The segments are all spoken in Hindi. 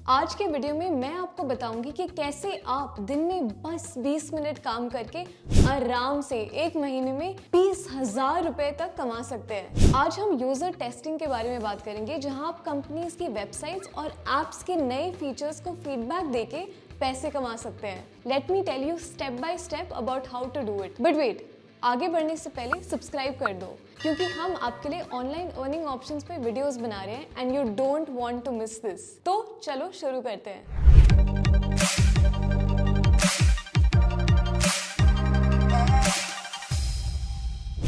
आज के वीडियो में मैं आपको बताऊंगी कि कैसे आप दिन में बस 20 मिनट काम करके आराम से एक महीने में 20,000 रुपए तक कमा सकते हैं। आज हम यूजर टेस्टिंग के बारे में बात करेंगे, जहां आप कंपनीज की वेबसाइट्स और एप्स के नए फीचर्स को फीडबैक देके पैसे कमा सकते हैं। Let me tell you step by step about how to do it. But wait, आगे बढ़ने से पहले सब्सक्राइब कर दो, क्योंकि हम आपके लिए ऑनलाइन अर्निंग ऑप्शंस पे वीडियोस बना रहे हैं and you don't want to miss this. तो चलो शुरू करते हैं।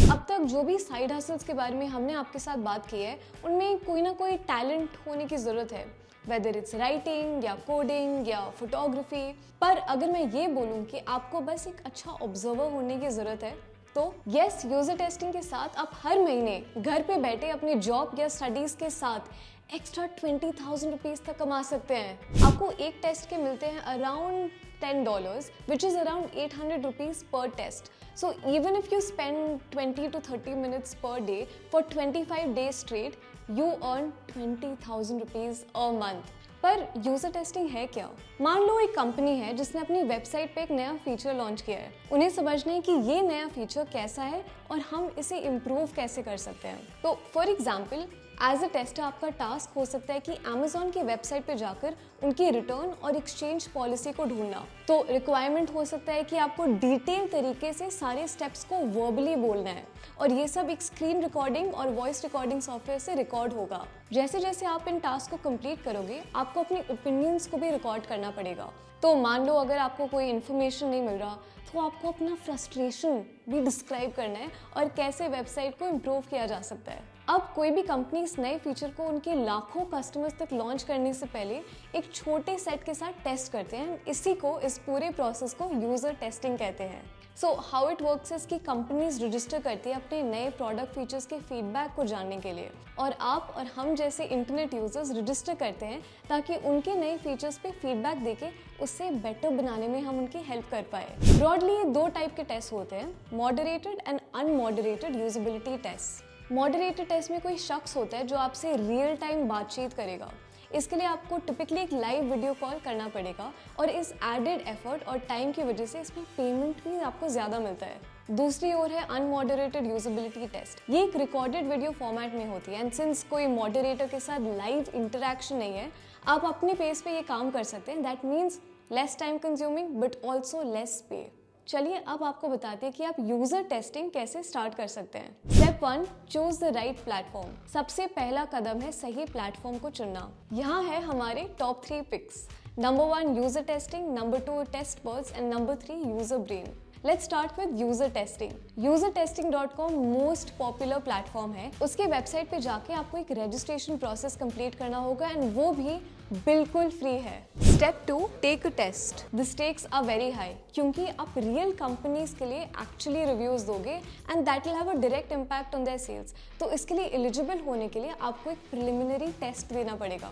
अब तक जो भी साइड हसल्स के बारे में हमने आपके साथ बात की है, उनमें कोई ना कोई टैलेंट होने की जरूरत है, वेदर इट्स राइटिंग या कोडिंग या फोटोग्राफी। पर अगर मैं ये बोलूँ कि आपको बस एक अच्छा ऑब्जर्वर होने की जरूरत है, तो यस, यूजर टेस्टिंग के साथ आप हर महीने घर पे बैठे अपने जॉब या स्टडीज के साथ एक्स्ट्रा 20,000 रुपीज तक कमा सकते हैं। आपको एक टेस्ट के मिलते हैं around $10, which is around 800 rupees per test. So even if you spend 20 to 30 minutes per day for 25 days straight, you earn 20,000 rupees a month. पर यूजर टेस्टिंग है क्या? मान लो एक कंपनी है जिसने अपनी वेबसाइट पे एक नया फीचर लॉन्च किया है। उन्हें समझना है कि ये नया फीचर कैसा है और हम इसे इम्प्रूव कैसे कर सकते हैं। तो for example, as a tester आपका टास्क हो सकता है कि Amazon की वेबसाइट पे जाकर उनकी रिटर्न और एक्सचेंज पॉलिसी को ढूंढना। तो रिक्वायरमेंट हो सकता है कि आपको डिटेल तरीके से सारे स्टेप्स को वर्बली बोलना है, और ये सब एक स्क्रीन रिकॉर्डिंग और वॉइस रिकॉर्डिंग सॉफ्टवेयर से रिकॉर्ड होगा। जैसे जैसे आप इन टास्क को कंप्लीट करोगे, आपको अपनी ओपिनियंस को भी रिकॉर्ड करना पड़ेगा। तो मान लो अगर आपको कोई इन्फॉर्मेशन नहीं मिल रहा, तो आपको अपना फ्रस्ट्रेशन भी डिस्क्राइब करना है और कैसे वेबसाइट को इम्प्रूव किया जा सकता है। अब कोई भी कंपनी इस नए फीचर को उनके लाखों कस्टमर्स तक लॉन्च करने से पहले एक छोटे सेट के साथ टेस्ट करते हैं। इसी को, इस पूरे प्रोसेस को यूजर टेस्टिंग कहते हैं। सो हाउ इट वर्क्स है कि कंपनीज रजिस्टर करती है अपने नए प्रोडक्ट फीचर्स के फीडबैक को जानने के लिए, और आप और हम जैसे इंटरनेट यूजर्स रजिस्टर करते हैं ताकि उनके नए फीचर्स पे फीडबैक देके उससे बेटर बनाने में हम उनकी हेल्प कर पाए। ब्रॉडली ये दो टाइप के टेस्ट होते हैं, moderated and unmoderated usability test. Moderated test में कोई शख्स होता है जो आपसे रियल टाइम बातचीत करेगा। इसके लिए आपको टिपिकली एक लाइव वीडियो कॉल करना पड़ेगा, और इस एडेड एफर्ट और टाइम की वजह से इसमें पेमेंट भी आपको ज़्यादा मिलता है। दूसरी ओर है अनमॉडरेटेड यूजेबिलिटी टेस्ट। ये एक रिकॉर्डेड वीडियो फॉर्मेट में होती है, एंड सिंस कोई मॉडरेटर के साथ लाइव इंटरेक्शन नहीं है, आप अपने पेस पे ये काम कर सकते हैं। That means less time consuming but also less पे। चलिए अब आपको बताते हैं कि आप यूजर टेस्टिंग कैसे स्टार्ट कर सकते हैं। Step 1, choose the right platform. सबसे पहला कदम है सही प्लेटफॉर्म को चुनना। यहाँ है हमारे top 3 picks. Number 1 user testing, number 2 test birds and number 3 user brain. Let's start with user testing. usertesting.com most popular platform है। उसके वेबसाइट पे जाके आपको एक रजिस्ट्रेशन प्रोसेस कंप्लीट करना होगा, एंड वो भी बिल्कुल फ्री है। Step 2, take a test. The stakes are very high, क्योंकि आप रियल कंपनीज के लिए एक्चुअली रिव्यूज दोगे and that will have a direct impact on their sales. तो इसके लिए एलिजिबल होने के लिए आपको एक प्रिलिमिनरी टेस्ट देना पड़ेगा।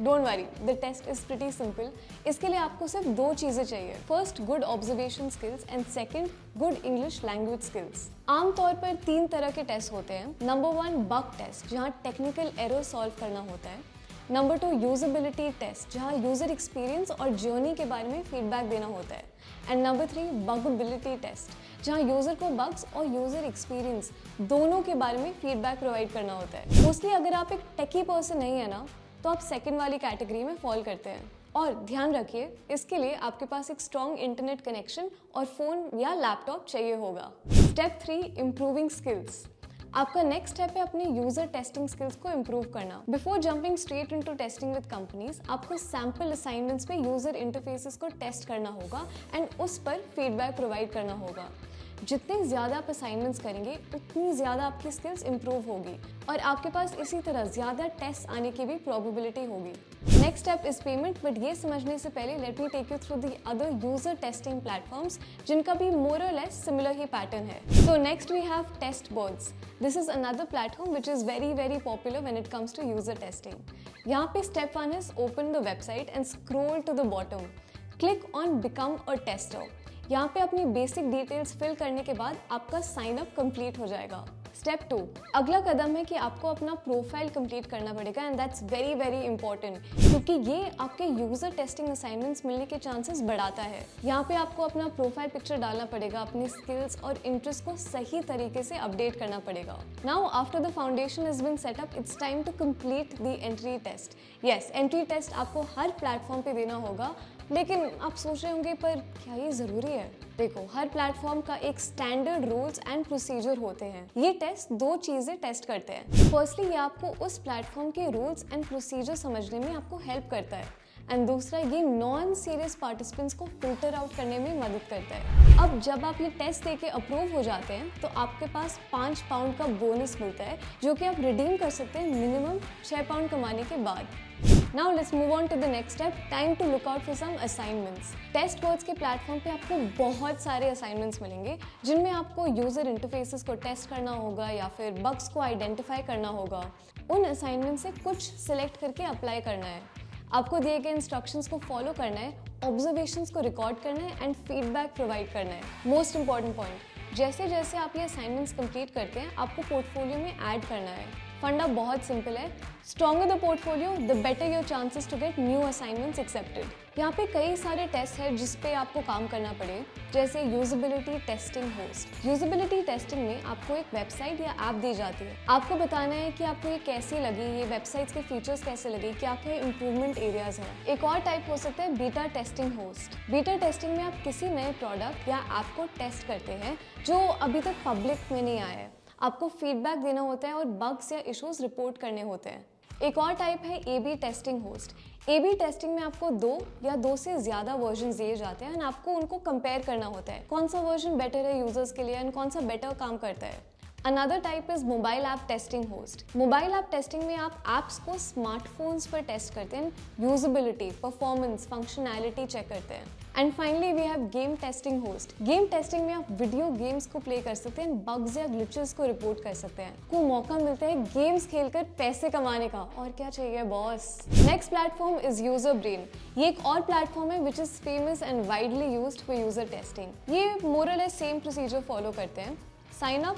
Don't worry, the test is pretty simple. इसके लिए आपको सिर्फ 2 चीजें चाहिए। First, good observation skills, and second, good English language skills. आमतौर पर 3 तरह के टेस्ट होते हैं। नंबर 1 बग टेस्ट, जहाँ टेक्निकल एरर सॉल्व करना होता है। नंबर 2 यूजेबिलिटी टेस्ट, जहाँ यूजर एक्सपीरियंस और जर्नी के बारे में फीडबैक देना होता है। एंड नंबर 3 बगबिलिटी टेस्ट, जहाँ यूजर को बग्स और यूजर एक्सपीरियंस दोनों के बारे में फीडबैक प्रोवाइड करना होता है। मोस्टली अगर आप एक टेकी पर्सन नहीं है ना, तो आप सेकंड वाली कैटेगरी में फॉल करते हैं। और ध्यान रखिए, इसके लिए आपके पास एक स्ट्रॉन्ग इंटरनेट कनेक्शन और फोन या लैपटॉप चाहिए होगा। Step 3, improving skills. आपका नेक्स्ट स्टेप है अपने यूजर टेस्टिंग स्किल्स को इम्प्रूव करना। Before jumping straight into testing with companies, आपको सैम्पल असाइनमेंट्स पे यूजर इंटरफेसेस को टेस्ट करना होगा एंड उस पर फीडबैक प्रोवाइड करना होगा। जितने ज़्यादा आप असाइनमेंट्स करेंगे, उतनी ज़्यादा आपकी स्किल्स इंप्रूव होगी, और आपके पास इसी तरह ज़्यादा टेस्ट आने की भी प्रोबेबिलिटी होगी। Next step is payment, but ये समझने से पहले let me take you through the other user testing platforms, जिनका भी मोर और लेस सिमिलर ही पैटर्न है। So next we have test birds. This is another platform which is very popular when it comes to user testing. यहाँ पे step 1 is open the website and scroll to the bottom. Click on become a tester. यहाँ पे अपनी बेसिक डिटेल्स फिल करने के बाद आपका साइन अप कंप्लीट हो जाएगा। स्टेप 2, अगला कदम है कि आपको अपना प्रोफाइल कंप्लीट करना पड़ेगा and that's very very important, क्योंकि ये आपके यूजर टेस्टिंग असाइनमेंट्स मिलने के चांसेस बढ़ाता है। यहाँ पे आपको अपना प्रोफाइल पिक्चर डालना पड़ेगा, अपनी स्किल्स और इंटरेस्ट को सही तरीके से अपडेट करना पड़ेगा। Now after the foundation is been set up, it's time to complete the entry test. Yes, entry test आपको हर प्लेटफॉर्म पे देना होगा, लेकिन आप सोच रहे होंगे पर क्या ये ज़रूरी है? देखो, हर प्लेटफॉर्म का एक स्टैंडर्ड रूल्स एंड प्रोसीजर होते हैं। ये टेस्ट दो चीज़ें टेस्ट करते हैं। फर्स्टली ये आपको उस प्लेटफॉर्म के रूल्स एंड प्रोसीजर समझने में आपको हेल्प करता है, एंड दूसरा ये नॉन सीरियस पार्टिसिपेंट्स को फिल्टर आउट करने में मदद करता है। अब जब आप ये टेस्ट देके अप्रूव हो जाते हैं तो आपके पास 5 पाउंड का बोनस मिलता है, जो कि आप रिडीम कर सकते हैं मिनिमम 6 पाउंड कमाने के बाद। Now let's move on to the next step. Time to look out for some assignments. Test codes के प्लेटफॉर्म पे आपको बहुत सारे असाइनमेंट्स मिलेंगे, जिनमें आपको यूजर इंटरफेसेस को टेस्ट करना होगा या फिर बग्स को आइडेंटिफाई करना होगा। उन असाइनमेंट से कुछ सिलेक्ट करके अप्लाई करना है। आपको दिए गए इंस्ट्रक्शंस को फॉलो करना है, ऑब्जर्वेशंस को रिकॉर्ड करना है एंड फीडबैक प्रोवाइड करना है। मोस्ट इंपॉर्टेंट पॉइंट, जैसे जैसे आप ये असाइनमेंट्स कंप्लीट करते हैं आपको पोर्टफोलियो में ऐड करना है। फंडा बहुत सिंपल है, stronger the portfolio the better your chances to get new assignments accepted. यहाँ पे कई सारे टेस्ट हैं जिस पे आपको काम करना पड़े, जैसे usability testing host. Usability testing में आपको एक वेबसाइट या ऐप दी जाती है। आपको बताना है कि आपको ये कैसी लगी, ये वेबसाइट्स के फीचर्स कैसे लगे, क्या क्या इंप्रूवमेंट एरियाज हैं। एक और टाइप हो सकता है beta testing host. Beta testing में आप किसी नए प्रोडक्ट या ऐप को टेस्ट करते हैं जो अभी तक पब्लिक में नहीं आया है। आपको फीडबैक देना होता है और बग्स या इश्यूज रिपोर्ट करने होते हैं। एक और टाइप है AB testing host. AB testing में आपको 2 या 2 से ज़्यादा वर्जन दिए जाते हैं और आपको उनको कंपेयर करना होता है, कौन सा वर्जन बेटर है यूजर्स के लिए एंड कौन सा बेटर काम करता है। Another type is mobile app testing host. Mobile app testing में आप ऐप्स को स्मार्टफोन्स पर टेस्ट करते हैं, यूजेबिलिटी, परफॉर्मेंस, फंक्शनैलिटी चेक करते हैं। And finally we have game testing host. Game testing में आप वीडियो गेम्स को प्ले कर सकते हैं, बग्स या ग्लिचेस को रिपोर्ट कर सकते हैं। को मौका मिलता है गेम्स खेलकर पैसे कमाने का, और क्या चाहिए boss. Next platform is user brain. ये एक और प्लेटफॉर्म है which is famous and widely used for user testing. ये मोर और लेस सेम प्रोसीजर फॉलो करते हैं। साइन अप,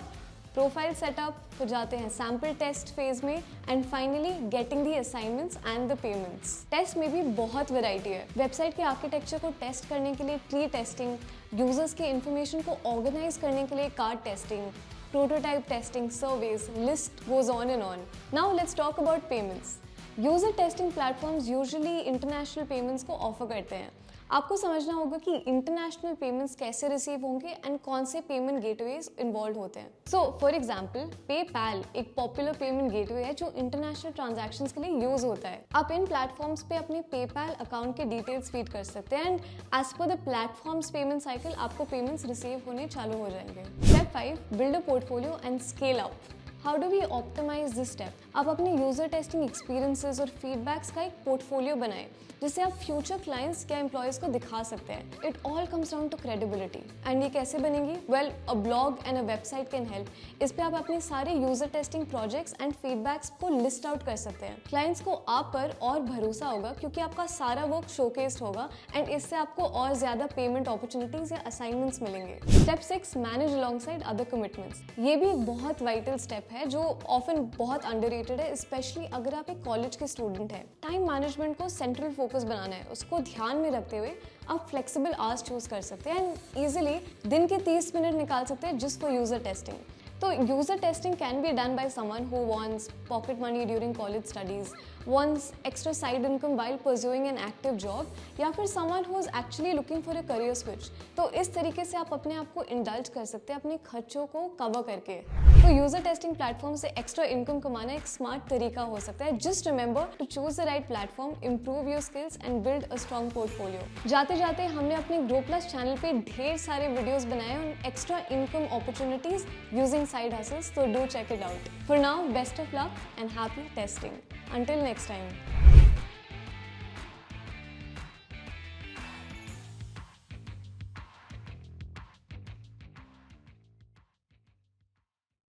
प्रोफाइल सेटअप, फिर जाते हैं सैम्पल टेस्ट फेज में and finally getting the assignments and the payments. Test में भी बहुत वैरायटी है। वेबसाइट के आर्किटेक्चर को टेस्ट करने के लिए ट्री टेस्टिंग, यूजर्स के इंफॉर्मेशन को ऑर्गेनाइज करने के लिए card testing, prototype testing, surveys, list goes on and on. Now let's talk about payments. User testing platforms usually international payments को ऑफर करते हैं। आपको समझना होगा कि इंटरनेशनल पेमेंट्स कैसे रिसीव होंगे एंड कौन से पेमेंट गेटवेज इन्वॉल्व होते हैं। सो फॉर एग्जांपल, पेपैल एक पॉपुलर पेमेंट गेटवे है जो इंटरनेशनल ट्रांजैक्शंस के लिए यूज होता है। आप इन प्लेटफॉर्म्स पे अपने पेपैल अकाउंट के डिटेल्स फीड कर सकते हैं and as per the platforms payment cycle आपको पेमेंट्स रिसीव होने चालू हो जाएंगे। Step 5, build a portfolio and scale up. How do we optimise this step? आप अपने यूजर टेस्टिंग एक्सपीरियंसेस और फीडबैक्स का एक पोर्टफोलियो बनाएं जिससे आप फ्यूचर क्लाइंट्स या एम्प्लॉयज को दिखा सकते हैं। It all comes down to credibility. And ये कैसे बनेगी? Well, a blog and a website can help. इस पे आप अपने सारे user testing projects and feedbacks को लिस्ट आउट कर सकते हैं। क्लाइंट्स को आप पर और भरोसा होगा क्योंकि आपका सारा वर्क शोकेस्ड होगा एंड इससे आपको और ज्यादा पेमेंट अपॉर्चुनिटीज या असाइनमेंट्स मिलेंगे। Step 6, manage alongside other commitments. ये भी एक बहुत वाइटल स्टेप है जो ऑफन बहुत अंडररेटेड है, स्पेशली अगर आप एक कॉलेज के स्टूडेंट हैं। टाइम मैनेजमेंट को सेंट्रल फोकस बनाना है, उसको ध्यान में रखते हुए आप फ्लेक्सिबल आवर्स चूज कर सकते हैं एंड इजीली दिन के 30 मिनट निकाल सकते हैं जस्ट फॉर यूजर टेस्टिंग। तो user testing can be done by someone who wants pocket money during college studies, wants extra side income while pursuing an active job, या फिर someone who is actually looking for a career switch। तो इस तरीके से आप अपने आप को इंडल्ज कर सकते हैं अपने खर्चों को कवर करके। तो यूजर टेस्टिंग प्लेटफॉर्म से एक्स्ट्रा इनकम कमाना एक स्मार्ट तरीका हो सकता है। Just remember to choose the right platform, improve your skills and build a strong portfolio. जाते जाते हमने अपने ग्रो प्लस चैनल पे ढेर सारे वीडियोस बनाए on extra income opportunities using side hustles, तो do check it out. For now, best of luck and happy testing. Until next time.